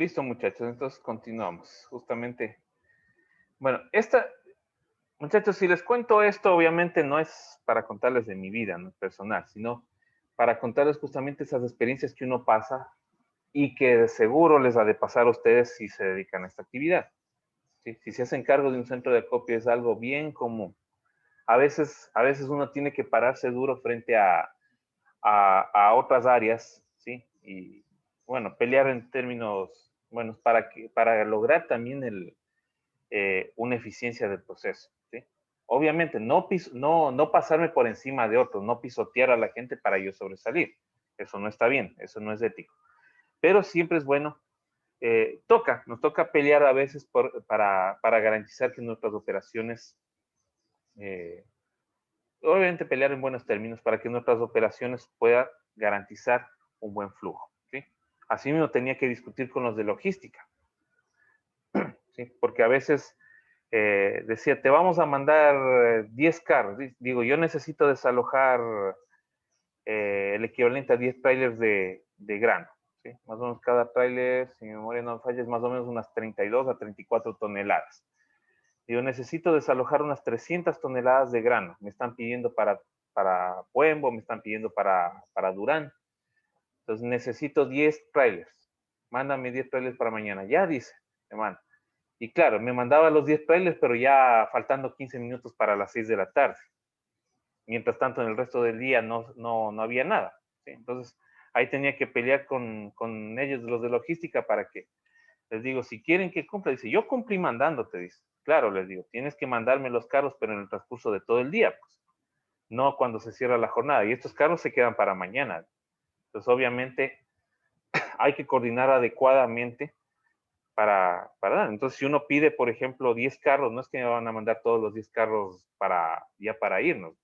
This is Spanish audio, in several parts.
Listo, muchachos, entonces continuamos. Justamente, bueno, muchachos, si les cuento esto, obviamente no es para contarles de mi vida, no personal, sino para contarles justamente esas experiencias que uno pasa y que de seguro les ha de pasar a ustedes si se dedican a esta actividad. ¿Sí? Si se hacen cargo de un centro de acopio es algo bien común. A veces uno tiene que pararse duro frente a otras áreas, ¿sí? Y bueno, pelear en términos, bueno, para lograr también una eficiencia del proceso, ¿sí? Obviamente, no pasarme por encima de otros, no pisotear a la gente para yo sobresalir. Eso no está bien, eso no es ético. Pero siempre es bueno, nos toca pelear a veces para garantizar que nuestras operaciones, eh, obviamente pelear en buenos términos para que nuestras operaciones puedan garantizar un buen flujo, ¿sí? Así mismo tenía que discutir con los de logística, ¿sí? Porque a veces decía, te vamos a mandar 10 carros. Digo, yo necesito desalojar el equivalente a 10 trailers de grano, ¿sí? Más o menos cada trailer, si mi memoria no falla, es más o menos unas 32 a 34 toneladas. Yo necesito desalojar unas 300 toneladas de grano. Me están pidiendo para Puembo, me están pidiendo para Durán. Entonces necesito 10 trailers. Mándame 10 trailers para mañana. Ya dice, hermano. Y claro, me mandaba los 10 trailers, pero ya faltando 15 minutos para las 6 de la tarde. Mientras tanto, en el resto del día no había nada, ¿sí? Entonces, ahí tenía que pelear con ellos, los de logística, para que les digo, si quieren que cumpla, dice, yo cumplí mandándote, dice. Claro, les digo, tienes que mandarme los carros, pero en el transcurso de todo el día, pues. No cuando se cierra la jornada. Y estos carros se quedan para mañana. Entonces, obviamente, hay que coordinar adecuadamente para dar. Entonces, si uno pide, por ejemplo, 10 carros, no es que me van a mandar todos los 10 carros ya para irnos,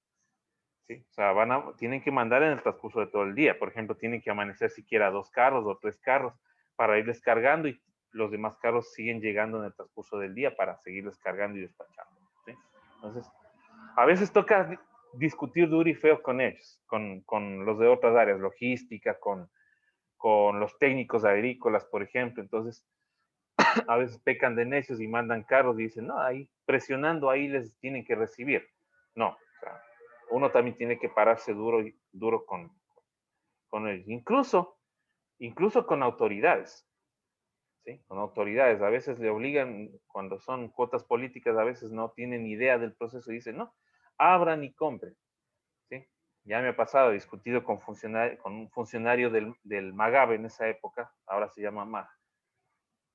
¿sí? O sea, tienen que mandar en el transcurso de todo el día. Por ejemplo, tienen que amanecer siquiera 2 carros o 3 carros para ir descargando y los demás carros siguen llegando en el transcurso del día para seguir descargando y despachando, ¿sí? Entonces, a veces toca discutir duro y feo con ellos, con los de otras áreas, logística, con los técnicos agrícolas, por ejemplo. Entonces, a veces pecan de necios y mandan carros y dicen, no, ahí presionando, ahí les tienen que recibir. No, o sea, uno también tiene que pararse duro con ellos. Incluso con autoridades, ¿sí? Con autoridades. A veces le obligan, cuando son cuotas políticas, a veces no tienen idea del proceso y dicen, no, abran y compren, ¿sí? Ya me ha pasado, he discutido con un funcionario del MAGAB en esa época, ahora se llama MAG,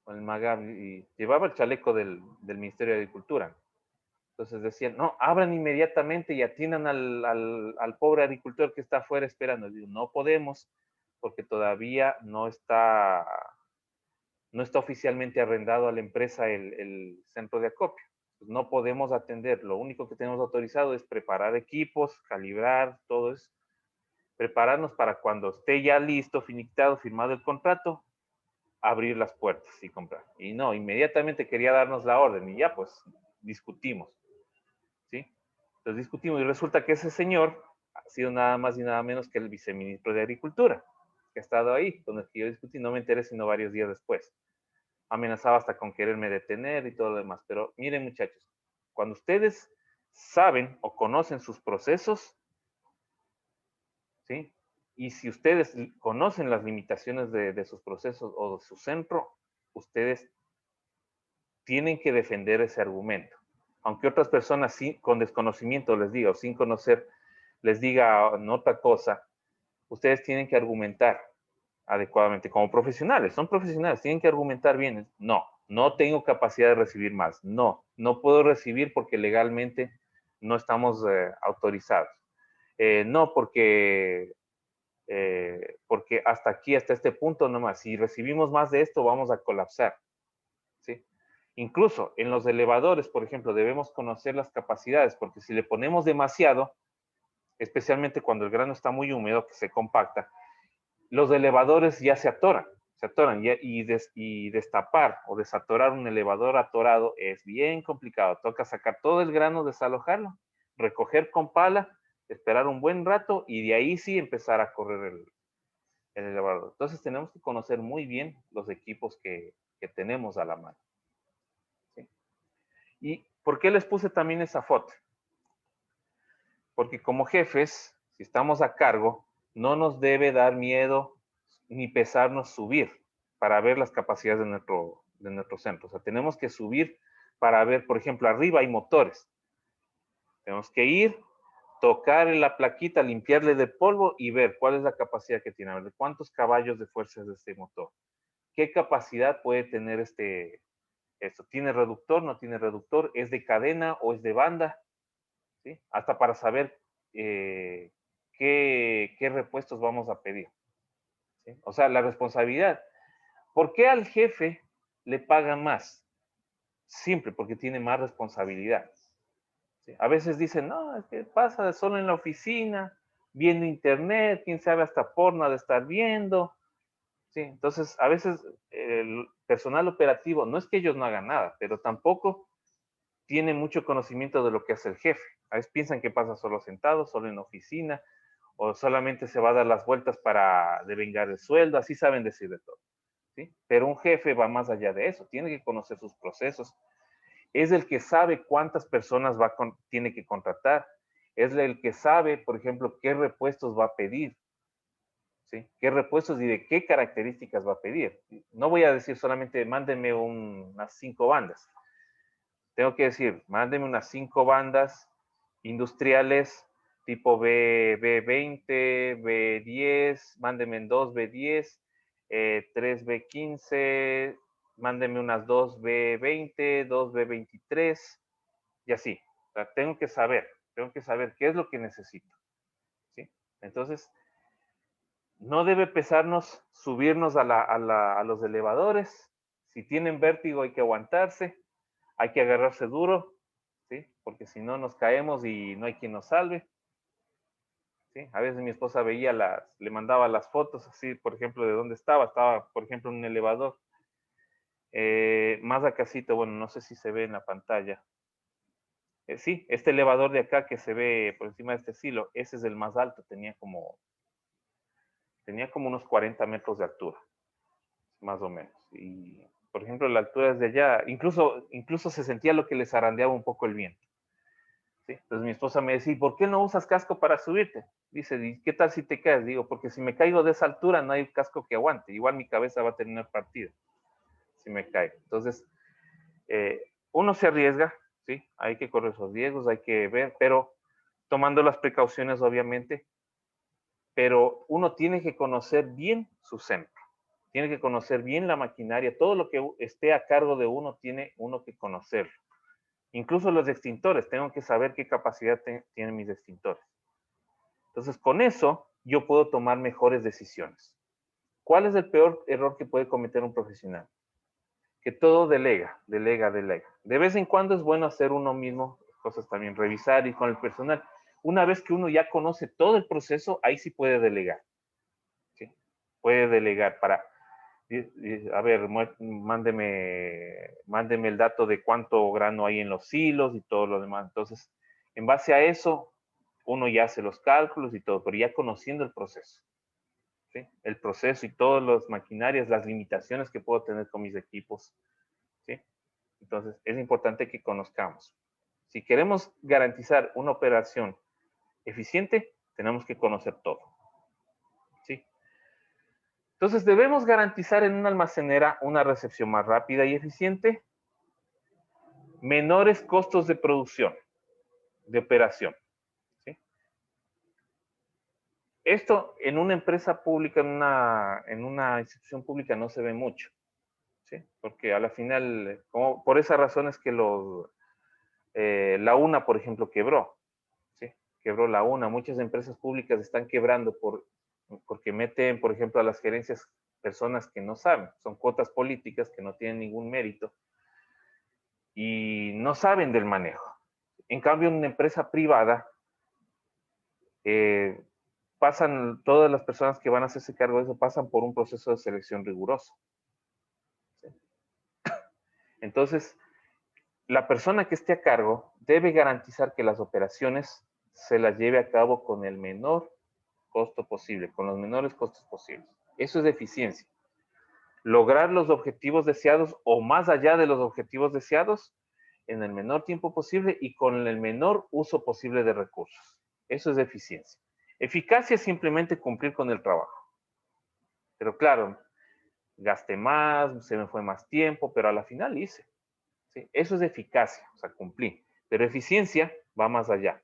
con el MAGAB, y llevaba el chaleco del Ministerio de Agricultura. Entonces decían, no, abran inmediatamente y atiendan al pobre agricultor que está afuera esperando. Digo, no podemos porque todavía no está oficialmente arrendado a la empresa el centro de acopio. Pues no podemos atender. Lo único que tenemos autorizado es preparar equipos, calibrar, todo eso. Prepararnos para cuando esté ya listo, finiquitado, firmado el contrato, abrir las puertas y comprar. Y no, inmediatamente quería darnos la orden y ya pues discutimos, ¿sí? Entonces discutimos y resulta que ese señor ha sido nada más y nada menos que el viceministro de Agricultura, que ha estado ahí, con el que yo discutí, no me enteré sino varios días después. Amenazaba hasta con quererme detener y todo lo demás. Pero miren, muchachos, cuando ustedes saben o conocen sus procesos, ¿sí? Y si ustedes conocen las limitaciones de sus procesos o de su centro, ustedes tienen que defender ese argumento. Aunque otras personas con desconocimiento les diga o sin conocer les diga otra cosa, ustedes tienen que argumentar adecuadamente como profesionales. Son profesionales, tienen que argumentar bien. No tengo capacidad de recibir más. No puedo recibir porque legalmente no estamos autorizados. No, porque hasta este punto nomás. Si recibimos más de esto, vamos a colapsar, ¿sí? Incluso en los elevadores, por ejemplo, debemos conocer las capacidades, porque si le ponemos demasiado, especialmente cuando el grano está muy húmedo, que se compacta, los elevadores ya se atoran y destapar o desatorar un elevador atorado es bien complicado. Toca sacar todo el grano, desalojarlo, recoger con pala, esperar un buen rato y de ahí sí empezar a correr el elevador. Entonces tenemos que conocer muy bien los equipos que tenemos a la mano. ¿Sí? ¿Y por qué les puse también esa foto? Porque como jefes, si estamos a cargo, no nos debe dar miedo ni pesarnos subir para ver las capacidades de nuestro centro. O sea, tenemos que subir para ver, por ejemplo, arriba hay motores. Tenemos que ir, tocar en la plaquita, limpiarle de polvo y ver cuál es la capacidad que tiene, a ver cuántos caballos de fuerza es de este motor. ¿Qué capacidad puede tener esto? ¿Tiene reductor? ¿No tiene reductor? ¿Es de cadena o es de banda? ¿Sí? Hasta para saber qué repuestos vamos a pedir. ¿Sí? O sea, la responsabilidad. ¿Por qué al jefe le pagan más? Simple, porque tiene más responsabilidad. ¿Sí? A veces dicen, no, es que pasa solo en la oficina, viendo internet, quién sabe hasta porno de estar viendo. ¿Sí? Entonces, a veces el personal operativo, no es que ellos no hagan nada, pero tampoco tiene mucho conocimiento de lo que hace el jefe. A veces piensan que pasa solo sentado, solo en la oficina, o solamente se va a dar las vueltas para devengar el sueldo, así saben decir de todo. ¿Sí? Pero un jefe va más allá de eso, tiene que conocer sus procesos, es el que sabe cuántas personas tiene que contratar, es el que sabe, por ejemplo, qué repuestos va a pedir, ¿sí? ¿Qué repuestos y de qué características va a pedir? No voy a decir solamente mándenme unas 5 bandas. Tengo que decir, mándenme unas 5 bandas industriales tipo B20, B10, mándenme 2 B10, 3 B15, mándenme unas 2 B20, 2 B23 y así. O sea, tengo que saber qué es lo que necesito. ¿Sí? Entonces, no debe pesarnos subirnos a los elevadores. Si tienen vértigo hay que aguantarse, hay que agarrarse duro, ¿sí? Porque si no nos caemos y no hay quien nos salve. ¿Sí? A veces mi esposa veía le mandaba las fotos así, por ejemplo, de dónde estaba, por ejemplo, en un elevador. Más acasito, bueno, no sé si se ve en la pantalla. Sí, este elevador de acá que se ve por encima de este silo, ese es el más alto, tenía como unos 40 metros de altura, más o menos. Y, por ejemplo, la altura desde allá, incluso se sentía lo que les zarandeaba un poco el viento. ¿Sí? Entonces mi esposa me decía, ¿por qué no usas casco para subirte? Dice, ¿y qué tal si te caes? Digo, porque si me caigo de esa altura no hay casco que aguante. Igual mi cabeza va a tener partida si me caigo. Entonces, uno se arriesga, ¿sí? Hay que correr esos riesgos, hay que ver, pero tomando las precauciones, obviamente, pero uno tiene que conocer bien su centro, tiene que conocer bien la maquinaria, todo lo que esté a cargo de uno tiene uno que conocerlo. Incluso los extintores, tengo que saber qué capacidad tienen mis extintores. Entonces, con eso, yo puedo tomar mejores decisiones. ¿Cuál es el peor error que puede cometer un profesional? Que todo delega. De vez en cuando es bueno hacer uno mismo cosas también, revisar y con el personal. Una vez que uno ya conoce todo el proceso, ahí sí puede delegar. ¿Sí? Puede delegar para, a ver, mándeme el dato de cuánto grano hay en los hilos y todo lo demás. Entonces, en base a eso, uno ya hace los cálculos y todo, pero ya conociendo el proceso. ¿Sí? El proceso y todas las maquinarias, las limitaciones que puedo tener con mis equipos. ¿Sí? Entonces, es importante que conozcamos. Si queremos garantizar una operación eficiente, tenemos que conocer todo. ¿Sí? Entonces, debemos garantizar en una almacenera una recepción más rápida y eficiente, menores costos de producción, de operación. ¿Sí? Esto en una empresa pública, en una institución pública no se ve mucho. ¿Sí? Porque a la final, como por esas razones que la UNA, por ejemplo, quebró. ¿Sí? Quebró la UNA. Muchas empresas públicas están quebrando porque meten, por ejemplo, a las gerencias personas que no saben. Son cuotas políticas que no tienen ningún mérito y no saben del manejo. En cambio, en una empresa privada, todas las personas que van a hacerse cargo de eso pasan por un proceso de selección riguroso. ¿Sí? Entonces, la persona que esté a cargo debe garantizar que las operaciones se las lleve a cabo con el menor costo posible, con los menores costos posibles. Eso es eficiencia. Lograr los objetivos deseados o más allá de los objetivos deseados en el menor tiempo posible y con el menor uso posible de recursos. Eso es eficiencia. Eficacia es simplemente cumplir con el trabajo. Pero claro, gasté más, se me fue más tiempo, pero a la final hice. ¿Sí? Eso es eficacia, o sea, cumplí. Pero eficiencia va más allá.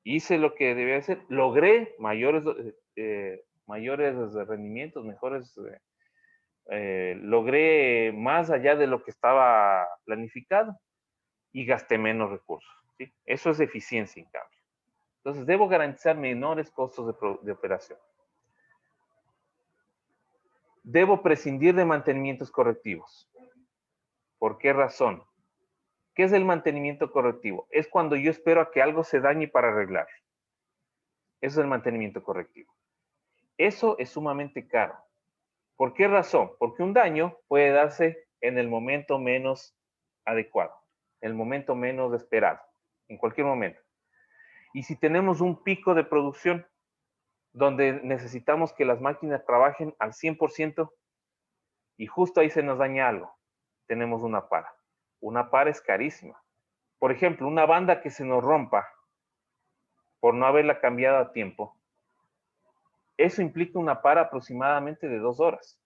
Hice lo que debía hacer, logré mayores rendimientos, mejores, logré más allá de lo que estaba planificado y gasté menos recursos. ¿Sí? Eso es eficiencia, en cambio. Entonces, debo garantizar menores costos de operación. Debo prescindir de mantenimientos correctivos. ¿Por qué razón? ¿Qué es el mantenimiento correctivo? Es cuando yo espero a que algo se dañe para arreglar. Eso es el mantenimiento correctivo. Eso es sumamente caro. ¿Por qué razón? Porque un daño puede darse en el momento menos adecuado, en el momento menos esperado, en cualquier momento. Y si tenemos un pico de producción donde necesitamos que las máquinas trabajen al 100% y justo ahí se nos daña algo, tenemos una para. Una para es carísima. Por ejemplo, una banda que se nos rompa por no haberla cambiado a tiempo, eso implica una para aproximadamente de 2 horas.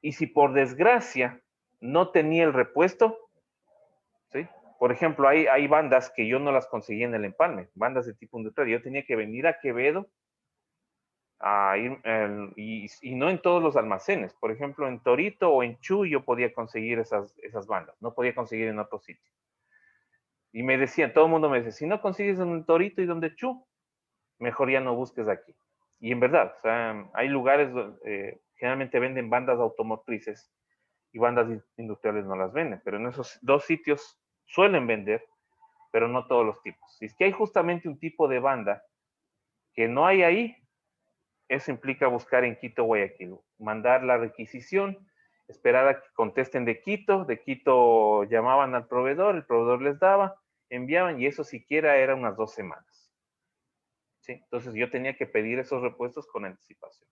Y si por desgracia no tenía el repuesto, ¿sí? Por ejemplo, hay bandas que yo no las conseguí en el empalme, bandas de tipo industrial. Yo tenía que venir a Quevedo y no en todos los almacenes. Por ejemplo, en Torito o en Chu yo podía conseguir esas bandas, no podía conseguir en otro sitio. Y me decían, todo el mundo me decía, si no consigues en Torito y donde Chu, mejor ya no busques aquí. Y en verdad, o sea, hay lugares donde generalmente venden bandas automotrices y bandas industriales no las venden, pero en esos dos sitios suelen vender, pero no todos los tipos. Si es que hay justamente un tipo de banda que no hay ahí, eso implica buscar en Quito, Guayaquil, mandar la requisición, esperar a que contesten de Quito llamaban al proveedor, el proveedor les daba, enviaban y eso siquiera era unas 2 semanas. ¿Sí? Entonces yo tenía que pedir esos repuestos con anticipación.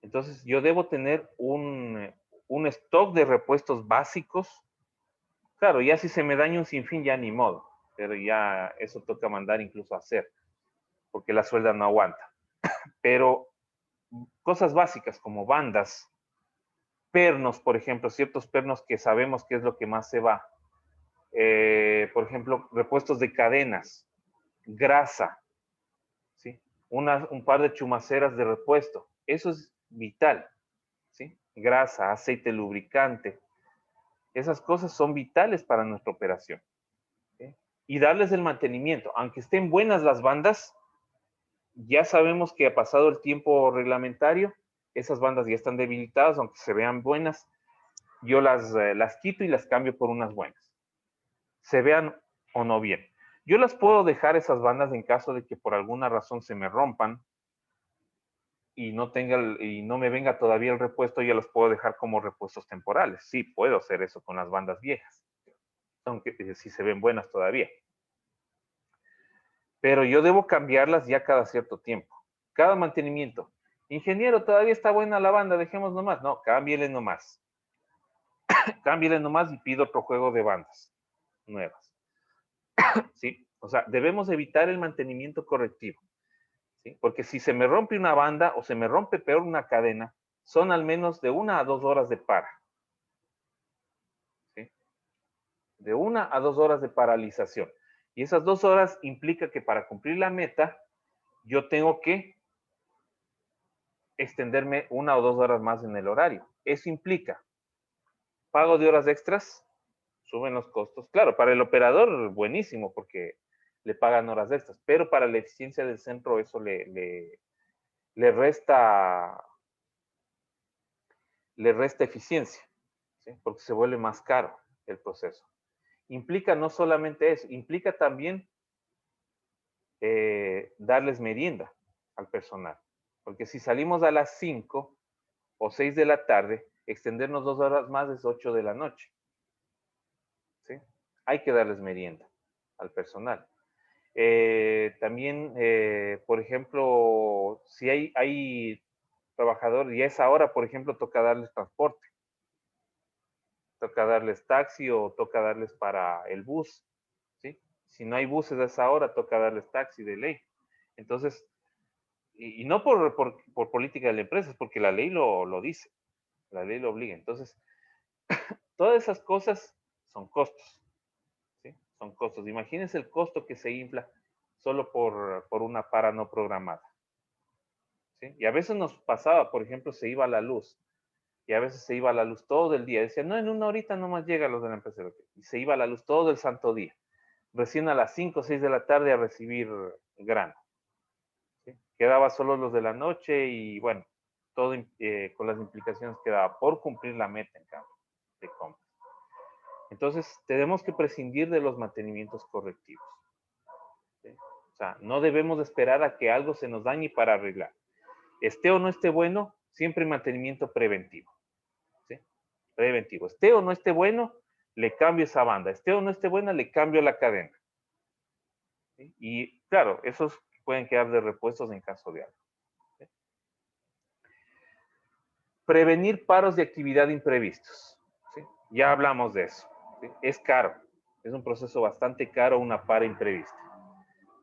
Entonces yo debo tener un stock de repuestos básicos. Claro, ya si se me daña un sinfín, ya ni modo, pero ya eso toca mandar incluso a hacer, porque la suelda no aguanta. Pero cosas básicas como bandas, pernos, por ejemplo, ciertos pernos que sabemos que es lo que más se va. Por ejemplo, repuestos de cadenas, grasa, ¿sí? Un par de chumaceras de repuesto. Eso es vital, ¿sí? Grasa, aceite lubricante. Esas cosas son vitales para nuestra operación. ¿Sí? Y darles el mantenimiento. Aunque estén buenas las bandas, ya sabemos que ha pasado el tiempo reglamentario, esas bandas ya están debilitadas, aunque se vean buenas, yo las quito y las cambio por unas buenas. Se vean o no bien. Yo las puedo dejar esas bandas en caso de que por alguna razón se me rompan y no me venga todavía el repuesto, yo las puedo dejar como repuestos temporales. Sí, puedo hacer eso con las bandas viejas, aunque si se ven buenas todavía. Pero yo debo cambiarlas ya cada cierto tiempo. Cada mantenimiento. Ingeniero, todavía está buena la banda, dejemos nomás. No, cámbiele nomás. Cámbiale nomás y pido otro juego de bandas nuevas. ¿Sí? O sea, debemos evitar el mantenimiento correctivo. ¿Sí? Porque si se me rompe una banda o se me rompe peor una cadena, son al menos de 1 a 2 horas de para. ¿Sí? De 1 a 2 horas de paralización. Y esas 2 horas implica que para cumplir la meta, yo tengo que extenderme 1 o 2 horas más en el horario. Eso implica pago de horas extras, suben los costos. Claro, para el operador, buenísimo, porque le pagan horas extras, pero para la eficiencia del centro eso le resta eficiencia, ¿sí? Porque se vuelve más caro el proceso. Implica no solamente eso, implica también darles merienda al personal. Porque si salimos a las 5 o 6 de la tarde, extendernos 2 horas más es 8 de la noche. ¿Sí? Hay que darles merienda al personal. También, por ejemplo, si hay trabajador y a esa hora, por ejemplo, toca darles transporte, toca darles taxi o toca darles para el bus, ¿sí? Si no hay buses a esa hora, toca darles taxi de ley. Entonces, y no por política de la empresa, es porque la ley lo dice, la ley lo obliga. Entonces, todas esas cosas son costos, ¿sí? Son costos. Imagínense el costo que se infla solo por una para no programada, ¿sí? Y a veces nos pasaba, por ejemplo, se iba la luz, y a veces se iba la luz todo el día. Decían, no, en una horita nomás llega los de la empresa. Y se iba la luz todo el santo día. Recién a las 5 o 6 de la tarde a recibir grano, ¿sí? Quedaba solo los de la noche y bueno, todo con las implicaciones que daba por cumplir la meta en cambio de compra. Entonces, tenemos que prescindir de los mantenimientos correctivos, ¿sí? O sea, no debemos esperar a que algo se nos dañe para arreglar. Esté o no esté bueno, siempre mantenimiento preventivo, ¿sí? Preventivo. Esté o no esté bueno, le cambio esa banda. Esté o no esté buena, le cambio la cadena, ¿sí? Y claro, esos pueden quedar de repuestos en caso de algo, ¿sí? Prevenir paros de actividad imprevistos, ¿sí? Ya hablamos de eso, ¿sí? Es caro, es un proceso bastante caro una para imprevista.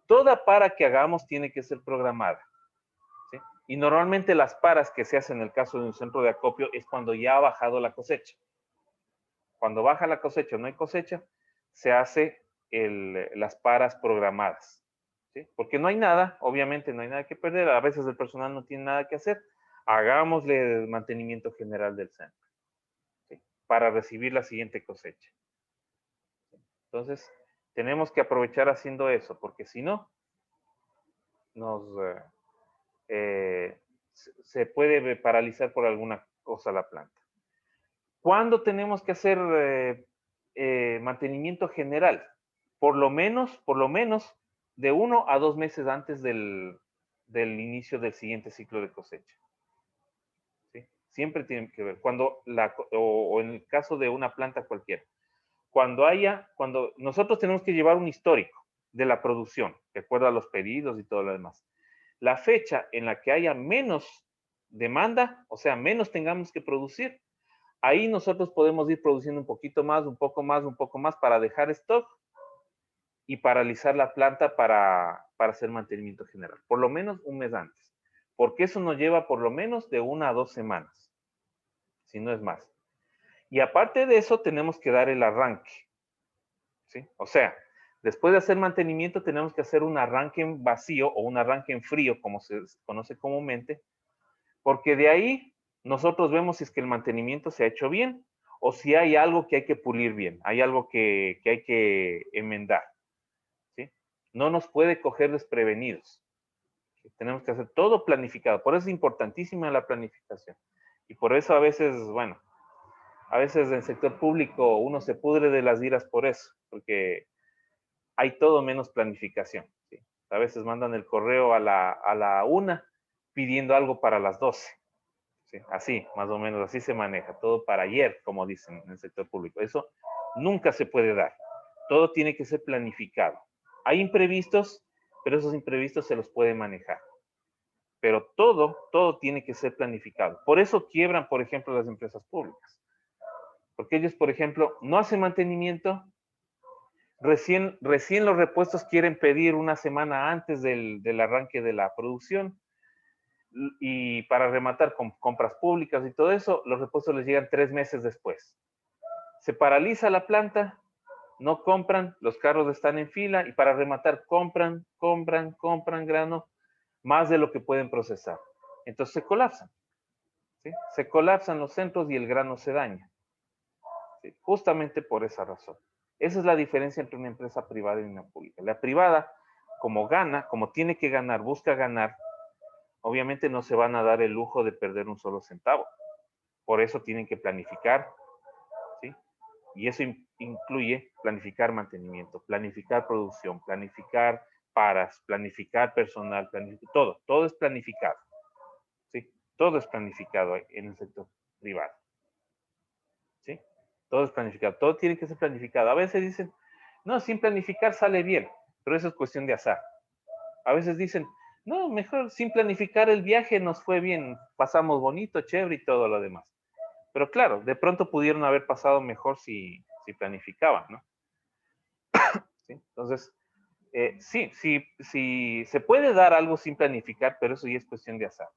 Toda para que hagamos tiene que ser programada, ¿sí? Y normalmente las paras que se hacen en el caso de un centro de acopio es cuando ya ha bajado la cosecha. Cuando baja la cosecha o no hay cosecha, se hace las paras programadas, ¿sí? Porque no hay nada, obviamente no hay nada que perder, a veces el personal no tiene nada que hacer, hagámosle el mantenimiento general del centro, ¿sí? Para recibir la siguiente cosecha. Entonces, tenemos que aprovechar haciendo eso, porque si no, nos, se puede paralizar por alguna cosa la planta. ¿Cuándo tenemos que hacer mantenimiento general? Por lo menos de 1 a 2 meses antes del inicio del siguiente ciclo de cosecha, ¿sí? Siempre tienen que ver. Cuando o en el caso de una planta cualquiera, cuando nosotros tenemos que llevar un histórico de la producción, de acuerdo a los pedidos y todo lo demás. La fecha en la que haya menos demanda, o sea, menos tengamos que producir, ahí nosotros podemos ir produciendo un poquito más, un poco más, un poco más para dejar stock y paralizar la planta para hacer mantenimiento general, por lo menos un mes antes, porque eso nos lleva por lo menos de 1 a 2 semanas, si no es más. Y aparte de eso, tenemos que dar el arranque, ¿sí? O sea, después de hacer mantenimiento, tenemos que hacer un arranque en vacío o un arranque en frío, como se conoce comúnmente, porque de ahí nosotros vemos si es que el mantenimiento se ha hecho bien o si hay algo que hay que pulir bien, hay algo que hay que enmendar, ¿sí? No nos puede coger desprevenidos. Tenemos que hacer todo planificado. Por eso es importantísima la planificación. Y por eso a veces, bueno, a veces en el sector público uno se pudre de las iras por eso, porque hay todo menos planificación, ¿sí? A veces mandan el correo a la 1 pidiendo algo para las 12. Sí, así, más o menos, así se maneja. Todo para ayer, como dicen en el sector público. Eso nunca se puede dar. Todo tiene que ser planificado. Hay imprevistos, pero esos imprevistos se los puede manejar. Pero todo tiene que ser planificado. Por eso quiebran, por ejemplo, las empresas públicas. Porque ellos, por ejemplo, no hacen mantenimiento. Recién los repuestos quieren pedir una semana antes del arranque de la producción. Y para rematar con compras públicas y todo eso, los repuestos les llegan 3 meses después. Se paraliza la planta, no compran, los carros están en fila y para rematar compran grano más de lo que pueden procesar. Entonces se colapsan, ¿sí? Se colapsan los centros y el grano se daña, ¿sí? Justamente por esa razón. Esa es la diferencia entre una empresa privada y una pública. La privada, como gana, como tiene que ganar, busca ganar, obviamente no se van a dar el lujo de perder un solo centavo. Por eso tienen que planificar, ¿sí? Y eso incluye planificar mantenimiento, planificar producción, planificar paras, planificar personal, todo es planificado, ¿sí? Todo es planificado en el sector privado, ¿sí? Todo es planificado, todo tiene que ser planificado. A veces dicen, no, sin planificar sale bien, pero eso es cuestión de azar. A veces dicen, No, mejor sin planificar el viaje nos fue bien, pasamos bonito, chévere y todo lo demás. Pero claro, de pronto pudieron haber pasado mejor si planificaban, ¿no? ¿Sí? Entonces, sí, se puede dar algo sin planificar, pero eso ya es cuestión de azar.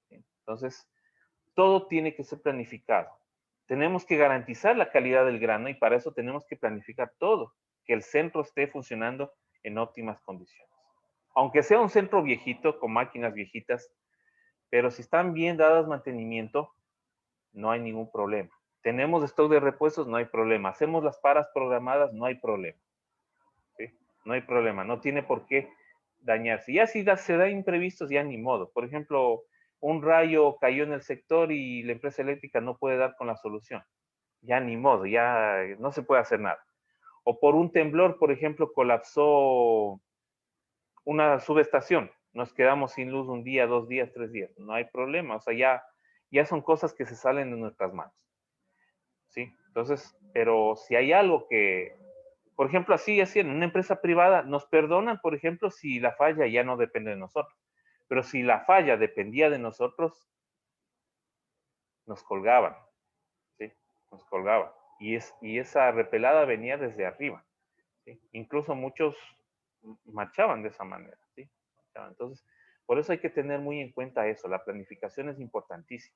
¿Sí? Entonces, todo tiene que ser planificado. Tenemos que garantizar la calidad del grano y para eso tenemos que planificar todo, que el centro esté funcionando en óptimas condiciones. Aunque sea un centro viejito, con máquinas viejitas, pero si están bien dadas mantenimiento, no hay ningún problema. Tenemos stock de repuestos, no hay problema. Hacemos las paras programadas, no hay problema. ¿Sí? No hay problema, no tiene por qué dañarse. Ya si se da imprevistos, ya ni modo. Por ejemplo, un rayo cayó en el sector y la empresa eléctrica no puede dar con la solución. Ya ni modo, ya no se puede hacer nada. O por un temblor, por ejemplo, colapsó una subestación. Nos quedamos sin luz un día, 2 días, 3 días. No hay problema. O sea, ya son cosas que se salen de nuestras manos. ¿Sí? Entonces, pero si hay algo que, por ejemplo, así en una empresa privada, nos perdonan, por ejemplo, si la falla ya no depende de nosotros. Pero si la falla dependía de nosotros, nos colgaban, ¿sí? Nos colgaban. Y esa repelada venía desde arriba, ¿sí? Incluso muchos marchaban de esa manera, ¿sí? Entonces, por eso hay que tener muy en cuenta eso. La planificación es importantísima.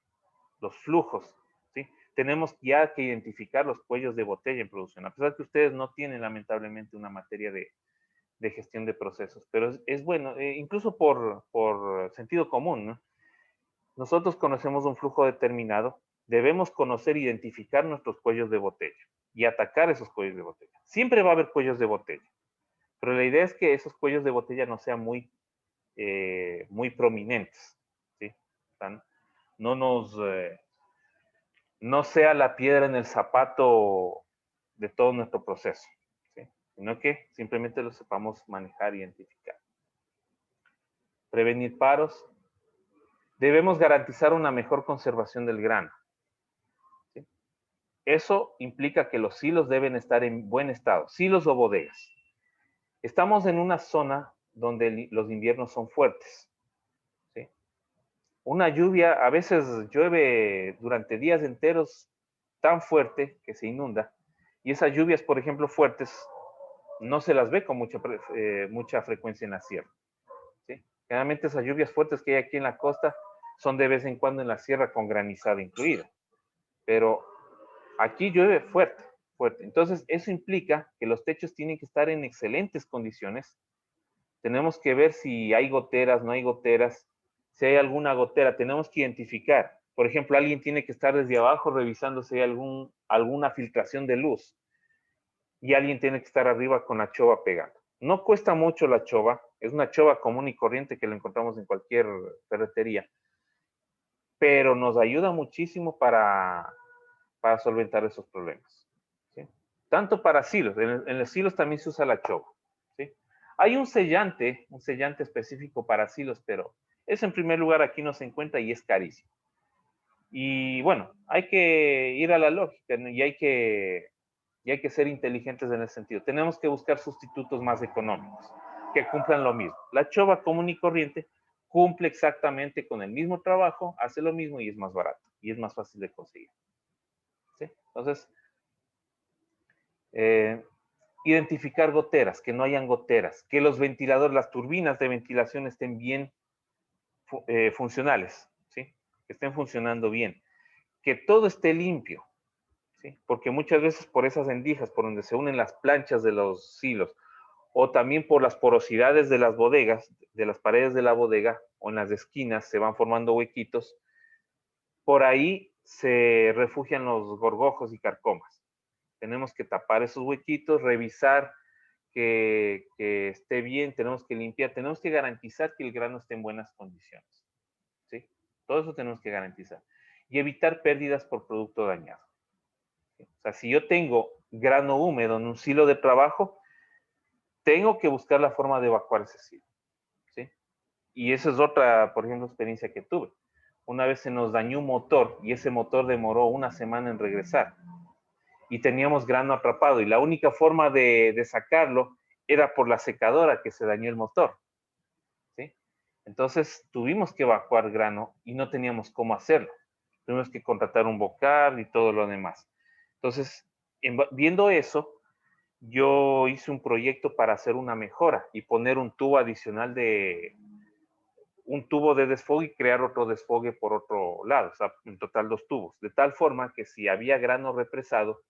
Los flujos, ¿sí? Tenemos ya que identificar los cuellos de botella en producción. A pesar que ustedes no tienen, lamentablemente, una materia de gestión de procesos, pero es bueno, incluso por sentido común, ¿no? Nosotros conocemos un flujo determinado, debemos conocer e identificar nuestros cuellos de botella y atacar esos cuellos de botella. Siempre va a haber cuellos de botella, pero la idea es que esos cuellos de botella no sean muy prominentes, ¿sí? O sea, no no sea la piedra en el zapato de todo nuestro proceso, ¿sí? Sino que simplemente lo sepamos manejar e identificar. Prevenir paros. Debemos garantizar una mejor conservación del grano, ¿sí? Eso implica que los silos deben estar en buen estado, silos o bodegas. Estamos en una zona donde los inviernos son fuertes, ¿sí? Una lluvia, a veces llueve durante días enteros tan fuerte que se inunda, y esas lluvias, por ejemplo, fuertes, no se las ve con mucha frecuencia en la sierra, ¿sí? Generalmente esas lluvias fuertes que hay aquí en la costa son de vez en cuando en la sierra con granizada incluida, pero aquí llueve fuerte, fuerte. Entonces, eso implica que los techos tienen que estar en excelentes condiciones. Tenemos que ver si hay goteras, no hay goteras. Si hay alguna gotera, tenemos que identificar. Por ejemplo, alguien tiene que estar desde abajo revisando si hay alguna filtración de luz. Y alguien tiene que estar arriba con la chova pegando. No cuesta mucho la chova, es una chova común y corriente que la encontramos en cualquier ferretería, pero nos ayuda muchísimo para solventar esos problemas, ¿sí? Tanto para silos, en los silos también se usa la chova, ¿sí? Hay un sellante específico para silos, pero eso en primer lugar aquí no se encuentra y es carísimo. Y bueno, hay que ir a la lógica, ¿no? Y hay que ser inteligentes en ese sentido. Tenemos que buscar sustitutos más económicos que cumplan lo mismo. La chova común y corriente cumple exactamente con el mismo trabajo, hace lo mismo y es más barato y es más fácil de conseguir, ¿sí? Entonces, eh, identificar goteras, que no hayan goteras, que los ventiladores, las turbinas de ventilación estén bien funcionales, ¿sí? Que estén funcionando bien, que todo esté limpio, ¿sí? Porque muchas veces por esas endijas, por donde se unen las planchas de los silos, o también por las porosidades de las bodegas, de las paredes de la bodega, o en las esquinas se van formando huequitos, por ahí se refugian los gorgojos y carcomas. Tenemos que tapar esos huequitos, revisar que esté bien, tenemos que limpiar, tenemos que garantizar que el grano esté en buenas condiciones, ¿sí? Todo eso tenemos que garantizar. Y evitar pérdidas por producto dañado, ¿sí? O sea, si yo tengo grano húmedo en un silo de trabajo, tengo que buscar la forma de evacuar ese silo, ¿sí? Y esa es otra, por ejemplo, experiencia que tuve. Una vez se nos dañó un motor y ese motor demoró una semana en regresar y teníamos grano atrapado y la única forma de sacarlo era por la secadora que se dañó el motor, ¿sí? Entonces tuvimos que evacuar grano y no teníamos cómo hacerlo. Tuvimos que contratar un bocar y todo lo demás. Entonces, viendo eso, yo hice un proyecto para hacer una mejora y poner un tubo adicional un tubo de desfogue y crear otro desfogue por otro lado, o sea, en total 2 tubos, de tal forma que si había grano represado,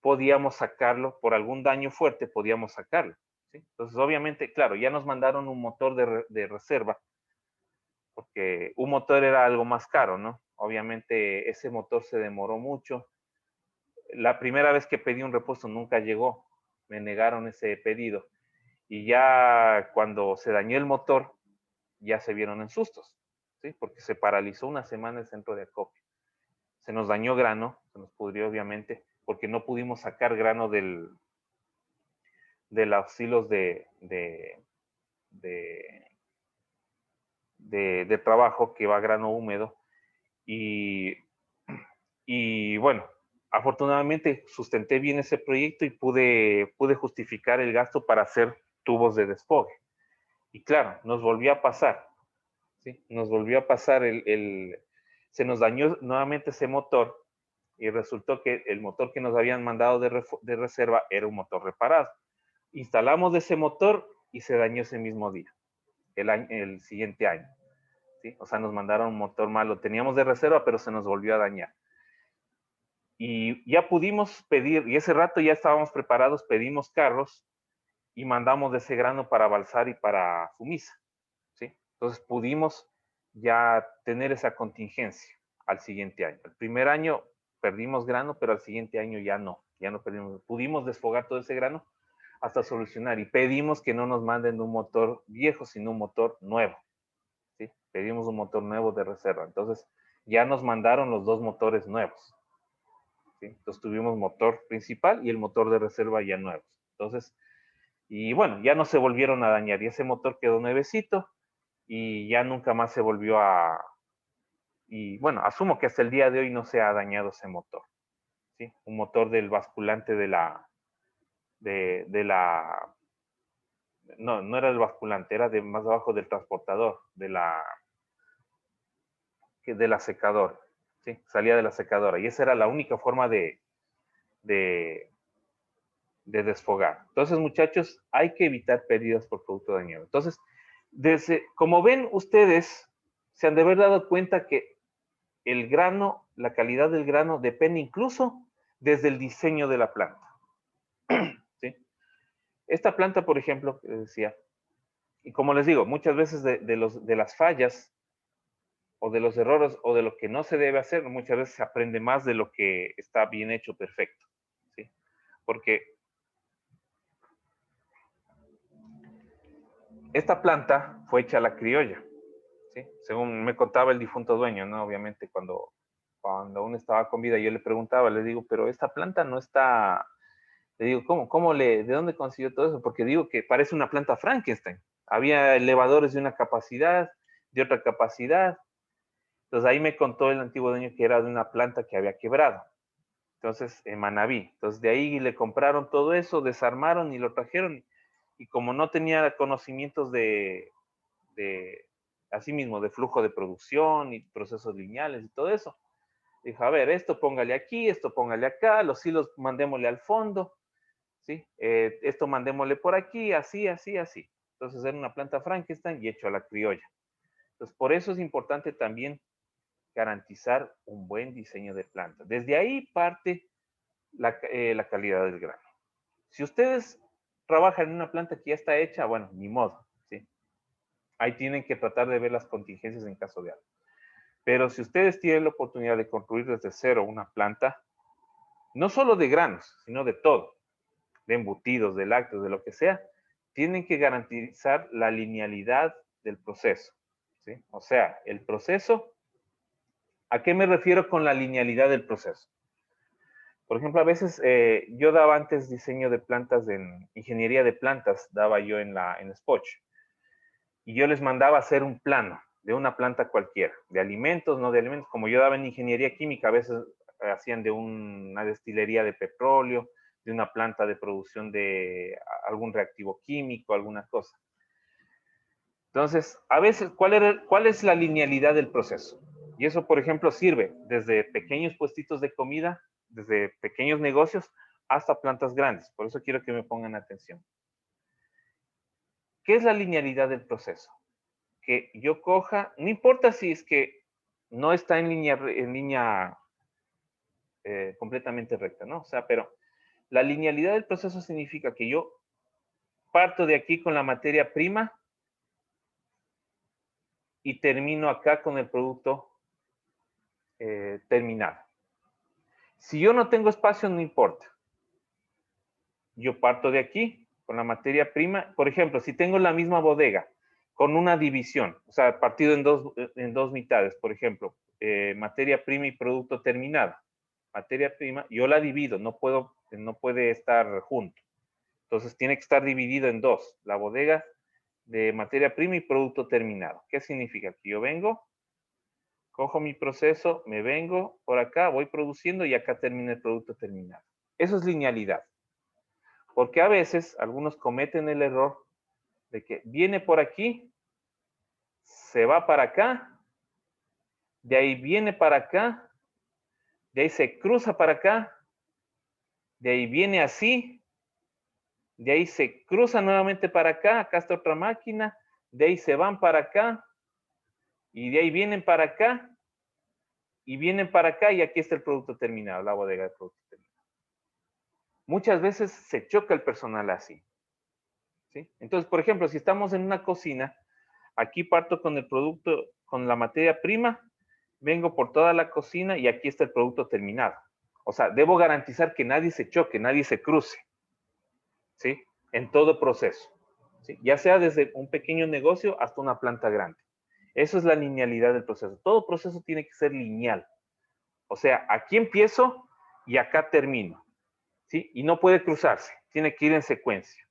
podíamos sacarlo, por algún daño fuerte, podíamos sacarlo. ¿Sí? Entonces, obviamente, claro, ya nos mandaron un motor de reserva, porque un motor era algo más caro, ¿no? Obviamente ese motor se demoró mucho. La primera vez que pedí un repuesto nunca llegó, me negaron ese pedido. Y ya cuando se dañó el motor, ya se vieron en sustos, ¿sí? Porque se paralizó una semana el centro de acopio. Se nos dañó grano, se nos pudrió obviamente, porque no pudimos sacar grano de los hilos de, de trabajo que va a grano húmedo. Y, y bueno, afortunadamente sustenté bien ese proyecto y pude justificar el gasto para hacer tubos de desfogue. Y claro, nos volvió a pasar, ¿sí? Nos volvió a pasar se nos dañó nuevamente ese motor y resultó que el motor que nos habían mandado de reserva era un motor reparado. Instalamos ese motor y se dañó ese mismo día, el siguiente año. ¿Sí? O sea, nos mandaron un motor malo. Teníamos de reserva, pero se nos volvió a dañar. Y ya pudimos pedir, y ese rato ya estábamos preparados, pedimos carros y mandamos de ese grano para Balsar y para Fumisa. ¿Sí? Entonces pudimos ya tener esa contingencia al siguiente año. El primer año perdimos grano, pero al siguiente año ya no perdimos. Pudimos desfogar todo ese grano hasta solucionar y pedimos que no nos manden un motor viejo, sino un motor nuevo. ¿Sí? Pedimos un motor nuevo de reserva. Entonces ya nos mandaron los 2 motores nuevos. ¿Sí? Entonces tuvimos motor principal y el motor de reserva ya nuevos. Entonces, y bueno, ya no se volvieron a dañar y ese motor quedó nuevecito y ya nunca más se volvió y bueno, asumo que hasta el día de hoy no se ha dañado ese motor. ¿Sí? Un motor del basculante no, no era el basculante, era de más abajo del transportador, de la secadora. ¿Sí? Salía de la secadora y esa era la única forma de, de desfogar. Entonces, muchachos, hay que evitar pérdidas por producto dañado. Entonces, como ven ustedes, se han de haber dado cuenta que el grano, la calidad del grano depende incluso desde el diseño de la planta. ¿Sí? Esta planta, por ejemplo, que decía, y como les digo, muchas veces de las fallas o de los errores o de lo que no se debe hacer, muchas veces se aprende más de lo que está bien hecho, perfecto. ¿Sí? Porque esta planta fue hecha a la criolla, ¿sí? Según me contaba el difunto dueño, ¿no? Obviamente cuando aún estaba con vida, yo le preguntaba, le digo, pero esta planta no está, le digo, de dónde consiguió todo eso? Porque digo que parece una planta Frankenstein. Había elevadores de una capacidad, de otra capacidad. Entonces ahí me contó el antiguo dueño que era de una planta que había quebrado. Entonces, en Manabí. Entonces de ahí le compraron todo eso, desarmaron y lo trajeron. Y como no tenía conocimientos de así mismo, de flujo de producción y procesos lineales y todo eso. Dijo, a ver, esto póngale aquí, esto póngale acá, los hilos mandémosle al fondo, ¿sí? Esto mandémosle por aquí, así, así, así. Entonces era una planta Frankenstein y hecho a la criolla. Entonces, por eso es importante también garantizar un buen diseño de planta. Desde ahí parte la calidad del grano. Si ustedes trabajan en una planta que ya está hecha, bueno, ni modo, ¿sí? Ahí tienen que tratar de ver las contingencias en caso de algo. Pero si ustedes tienen la oportunidad de construir desde cero una planta, no solo de granos, sino de todo, de embutidos, de lácteos, de lo que sea, tienen que garantizar la linealidad del proceso. ¿Sí? O sea, el proceso, ¿a qué me refiero con la linealidad del proceso? Por ejemplo, a veces yo daba antes diseño de plantas, en ingeniería de plantas, daba yo en Spoch. Y yo les mandaba hacer un plano de una planta cualquiera, de alimentos, no de alimentos. Como yo daba en ingeniería química, a veces hacían de una destilería de petróleo, de una planta de producción de algún reactivo químico, alguna cosa. Entonces, a veces, ¿cuál es la linealidad del proceso? Y eso, por ejemplo, sirve desde pequeños puestitos de comida, desde pequeños negocios, hasta plantas grandes. Por eso quiero que me pongan atención. ¿Qué es la linealidad del proceso? Que yo coja, no importa si es que no está en línea completamente recta, ¿no? O sea, pero la linealidad del proceso significa que yo parto de aquí con la materia prima y termino acá con el producto terminado. Si yo no tengo espacio, no importa. Yo parto de aquí con la materia prima. Por ejemplo, si tengo la misma bodega con una división, o sea, partido en dos mitades, por ejemplo, materia prima y producto terminado. Materia prima, yo la divido, no puede estar junto. Entonces tiene que estar dividido en dos, la bodega de materia prima y producto terminado. ¿Qué significa? Que yo vengo, cojo mi proceso, me vengo por acá, voy produciendo y acá termina el producto terminado. Eso es linealidad. Porque a veces algunos cometen el error de que viene por aquí, se va para acá, de ahí viene para acá, de ahí se cruza para acá, de ahí viene así, de ahí se cruza nuevamente para acá está otra máquina, de ahí se van para acá, y de ahí vienen para acá, y vienen para acá, y aquí está el producto terminado, la bodega del producto terminado. Muchas veces se choca el personal así. ¿Sí? Entonces, por ejemplo, si estamos en una cocina, aquí parto con el producto, con la materia prima, vengo por toda la cocina y aquí está el producto terminado. O sea, debo garantizar que nadie se choque, nadie se cruce, ¿sí? En todo proceso, ¿sí? Ya sea desde un pequeño negocio hasta una planta grande. Eso es la linealidad del proceso. Todo proceso tiene que ser lineal. O sea, aquí empiezo y acá termino, ¿sí? Y no puede cruzarse, tiene que ir en secuencia,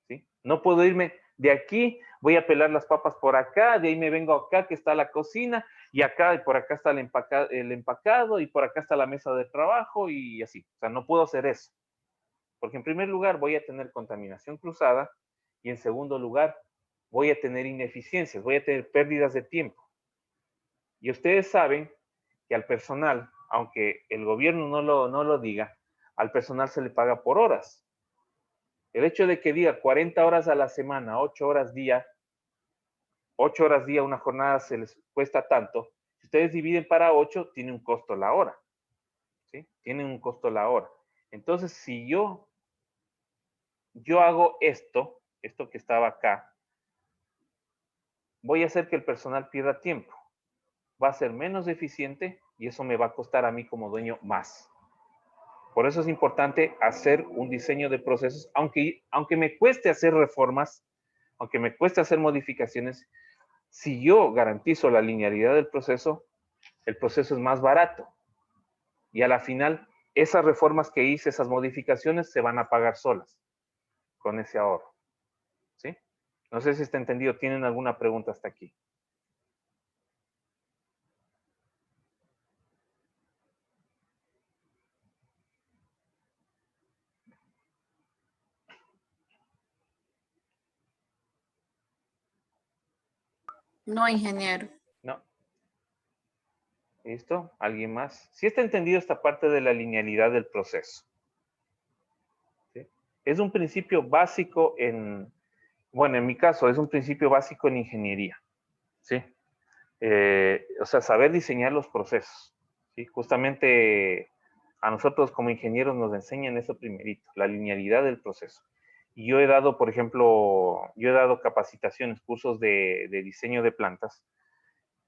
¿sí? No puedo irme de aquí, voy a pelar las papas por acá, de ahí me vengo acá que está la cocina, y acá y por acá está el empacado, y por acá está la mesa de trabajo, y así. O sea, no puedo hacer eso. Porque en primer lugar voy a tener contaminación cruzada, y en segundo lugar voy a tener ineficiencias, voy a tener pérdidas de tiempo. Y ustedes saben que al personal, aunque el gobierno no lo diga, al personal se le paga por horas. El hecho de que diga 40 horas a la semana, 8 horas día, una jornada se les cuesta tanto. Si ustedes dividen para 8, tiene un costo la hora. ¿Sí? Tiene un costo la hora. Entonces, si yo hago esto que estaba acá, voy a hacer que el personal pierda tiempo. Va a ser menos eficiente y eso me va a costar a mí como dueño más. Por eso es importante hacer un diseño de procesos, aunque me cueste hacer reformas, aunque me cueste hacer modificaciones, si yo garantizo la linealidad del proceso, el proceso es más barato. Y a la final, esas reformas que hice, esas modificaciones, se van a pagar solas con ese ahorro. ¿Sí? No sé si está entendido. ¿Tienen alguna pregunta hasta aquí? No, ingeniero. No. ¿Listo? ¿Alguien más? ¿Sí está entendido esta parte de la linealidad del proceso? ¿Sí? Es un principio básico bueno, en mi caso, es un principio básico en ingeniería. ¿Sí? O sea, saber diseñar los procesos. ¿Sí? Justamente a nosotros como ingenieros nos enseñan eso primerito, la linealidad del proceso. Y yo he dado, por ejemplo, capacitaciones, cursos de diseño de plantas,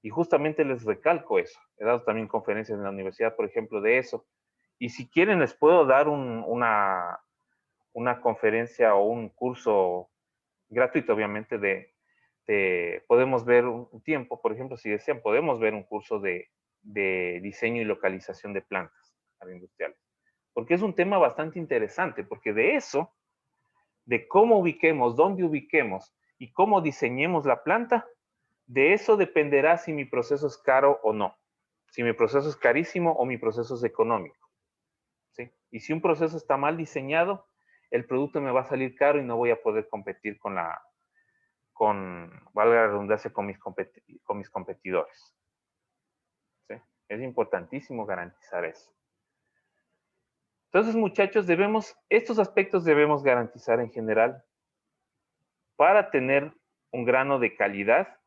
y justamente les recalco eso. He dado también conferencias en la universidad, por ejemplo, de eso. Y si quieren, les puedo dar una conferencia o un curso gratuito, obviamente, podemos ver un tiempo, por ejemplo, si desean, podemos ver un curso de diseño y localización de plantas agroindustriales. Porque es un tema bastante interesante, porque de eso, de cómo ubiquemos, dónde ubiquemos y cómo diseñemos la planta, de eso dependerá si mi proceso es caro o no. Si mi proceso es carísimo o mi proceso es económico. ¿Sí? Y si un proceso está mal diseñado, el producto me va a salir caro y no voy a poder competir con valga la redundancia, con mis competidores. ¿Sí? Es importantísimo garantizar eso. Entonces, muchachos, estos aspectos debemos garantizar en general para tener un grano de calidad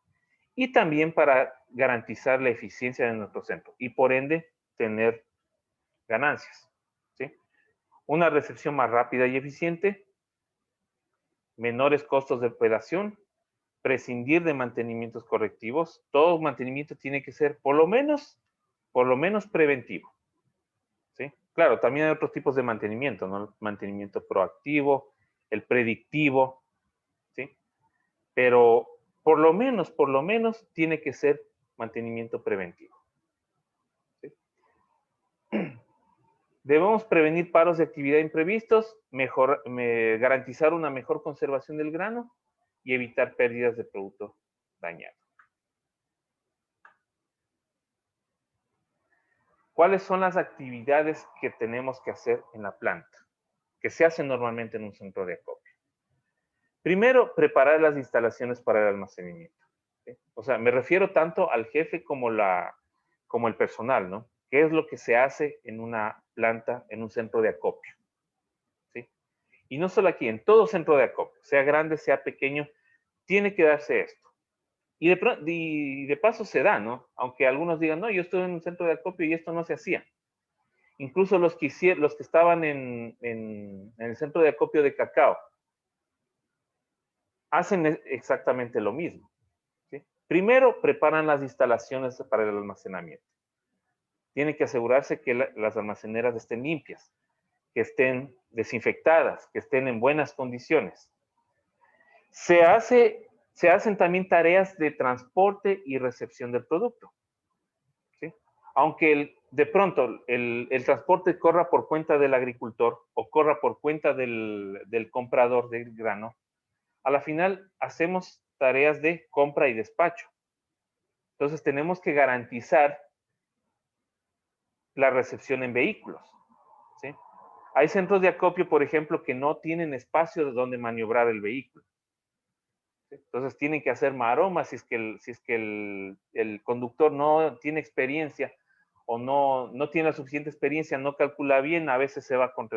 y también para garantizar la eficiencia de nuestro centro y por ende tener ganancias. ¿Sí? Una recepción más rápida y eficiente, menores costos de operación, prescindir de mantenimientos correctivos. Todo mantenimiento tiene que ser por lo menos preventivo. ¿Sí? Claro, también hay otros tipos de mantenimiento, ¿no? El mantenimiento proactivo, el predictivo, ¿sí? Pero por lo menos tiene que ser mantenimiento preventivo. ¿Sí? Debemos prevenir paros de actividad imprevistos, garantizar una mejor conservación del grano y evitar pérdidas de producto dañado. ¿Cuáles son las actividades que tenemos que hacer en la planta? Que se hacen normalmente en un centro de acopio. Primero, preparar las instalaciones para el almacenamiento. ¿Sí? O sea, me refiero tanto al jefe como el personal, ¿no? ¿Qué es lo que se hace en una planta, en un centro de acopio? ¿Sí? Y no solo aquí, en todo centro de acopio, sea grande, sea pequeño, tiene que darse esto. Y de paso se da, ¿no? Aunque algunos digan, no, yo estuve en un centro de acopio y esto no se hacía. Incluso los que estaban en el centro de acopio de cacao, hacen exactamente lo mismo. ¿Sí? Primero, preparan las instalaciones para el almacenamiento. Tienen que asegurarse que las almaceneras estén limpias, que estén desinfectadas, que estén en buenas condiciones. Se hacen también tareas de transporte y recepción del producto. ¿Sí? Aunque de pronto el transporte corra por cuenta del agricultor o corra por cuenta del comprador del grano, a la final hacemos tareas de compra y despacho. Entonces tenemos que garantizar la recepción en vehículos. ¿Sí? Hay centros de acopio, por ejemplo, que no tienen espacio donde maniobrar el vehículo. ¿Sí? Entonces tienen que hacer maromas si es que el conductor no tiene experiencia o no tiene la suficiente experiencia, no calcula bien, a veces se va contra el